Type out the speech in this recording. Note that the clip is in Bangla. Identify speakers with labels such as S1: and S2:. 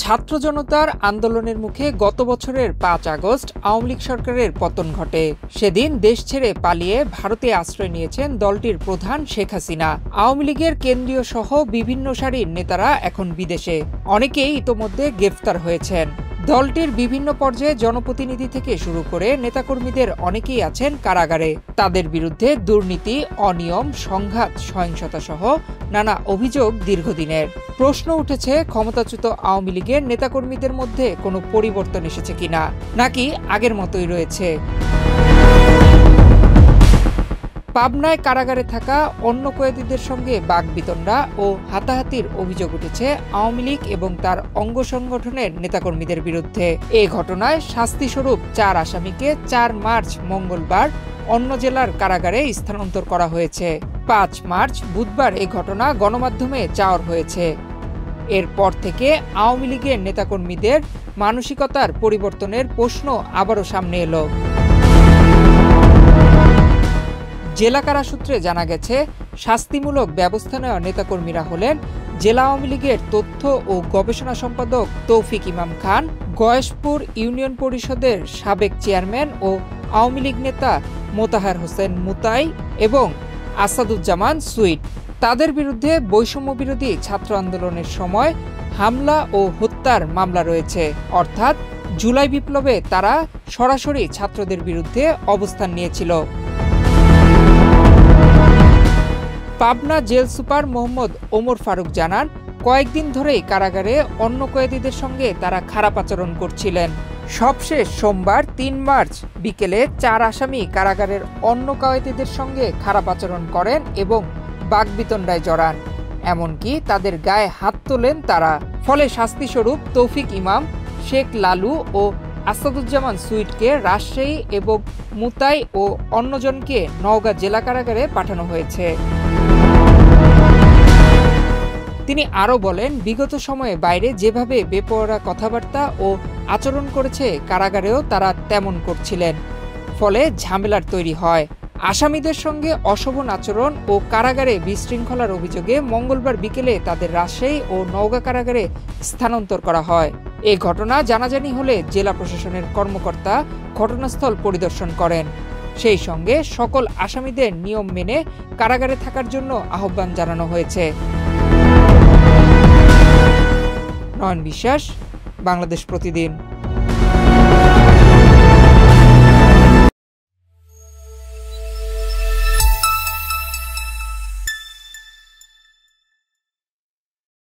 S1: ছাত্র জনতার আন্দোলনের মুখে গত বছরের ৫ আগস্ট আওয়ামী লীগ সরকারের পতন ঘটে। সেদিন দেশ ছেড়ে পালিয়ে ভারতে আশ্রয় নিয়েছেন দলটির প্রধান শেখ হাসিনা। আওয়ামী লীগের কেন্দ্রীয় সহ বিভিন্ন সারির নেতারা এখন বিদেশে, অনেকেই ইতোমধ্যে গ্রেফতার হয়েছেন। দলটির বিভিন্ন পর্যায়ে জনপ্রতিনিধি থেকে শুরু করে নেতাকর্মীদের অনেকেই আছেন কারাগারে। তাদের বিরুদ্ধে দুর্নীতি, অনিয়ম, সংঘাত, সহিংসতা সহ নানা অভিযোগ দীর্ঘদিনের। প্রশ্ন উঠেছে, ক্ষমতাচ্যুত আওয়ামী লীগের নেতাকর্মীদের মধ্যে কোনো পরিবর্তন এসেছে কিনা, নাকি আগের মতোই রয়েছে। পাবনায় কারাগারে থাকা অন্য কয়েদিদের সঙ্গে বাকবিতণ্ডা ও হাতাহাতির অভিযোগ উঠেছে আওয়ামী লীগ এবং তার অঙ্গ সংগঠনের নেতাকর্মীদের বিরুদ্ধে। এ ঘটনায় শাস্তিস্বরূপ ৪ আসামিকে ৪ মার্চ মঙ্গলবার অন্য জেলার কারাগারে স্থানান্তর করা হয়েছে। ৫ মার্চ বুধবার এ ঘটনা গণমাধ্যমে চাওয়ার হয়েছে। এরপর থেকে আওয়ামী লীগের নেতাকর্মীদের মানসিকতার পরিবর্তনের প্রশ্ন আবারও সামনে এলো। জেলা কারা সূত্রে জানা গেছে, শাস্তিমূলক ব্যবস্থা নেওয়া নেতাকর্মীরা হলেন জেলা আওয়ামী লীগের তথ্য ও গবেষণা সম্পাদক তৌফিক ইমাম খান, গয়েশপুর ইউনিয়ন পরিষদের সাবেক চেয়ারম্যান ও আওয়ামী লীগ নেতা মোতাহার হোসেন মুতাই এবং আসাদুজ্জামান সুইট। তাদের বিরুদ্ধে বৈষম্য বিরোধী ছাত্র আন্দোলনের সময় হামলা ও হত্যার মামলা রয়েছে, অর্থাৎ জুলাই বিপ্লবে তারা সরাসরি ছাত্রদের বিরুদ্ধে অবস্থান নিয়েছিল। পাবনা জেল সুপার মোহাম্মদ ওমর ফারুক জানান, কয়েকদিন ধরেই কারাগারে অন্য কয়েদিদের সঙ্গে তারা খারাপ আচরণ করছিলেন। সবশেষ সোমবার ৩ মার্চ বিকেলে ৪ আসামি কারাগারের অন্য কয়েদিদের সঙ্গে খারাপ আচরণ করেন এবং বাকবিতণ্ডায় জড়ান, এমনকি তাদের গায়ে হাত তোলেন তারা। ফলে শাস্তিস্বরূপ তৌফিক ইমাম, শেখ লালু ও আসাদুজ্জামান সুইটকে রাজশাহী এবং মুতাই ও অন্যজনকে নওগাঁ জেলা কারাগারে পাঠানো হয়েছে। তিনি আরও বলেন, বিগত সময়ে বাইরে যেভাবে বেপরোয়া কথাবার্তা ও আচরণ করেছে, কারাগারেও তারা তেমন করছিলেন। ফলে ঝামেলার তৈরি হয়। আসামিদের সঙ্গে অশোভন আচরণ ও কারাগারে বিশৃঙ্খলার অভিযোগে মঙ্গলবার বিকেলে তাদের রাজশাহী ও নওগাঁ কারাগারে স্থানান্তর করা হয়। এ ঘটনা জানাজানি হলে জেলা প্রশাসনের কর্মকর্তা ঘটনাস্থল পরিদর্শন করেন। সেই সঙ্গে সকল আসামিদের নিয়ম মেনে কারাগারে থাকার জন্য আহ্বান জানানো হয়েছে। নয়ন বিশ্বাস, বাংলাদেশ প্রতিদিন।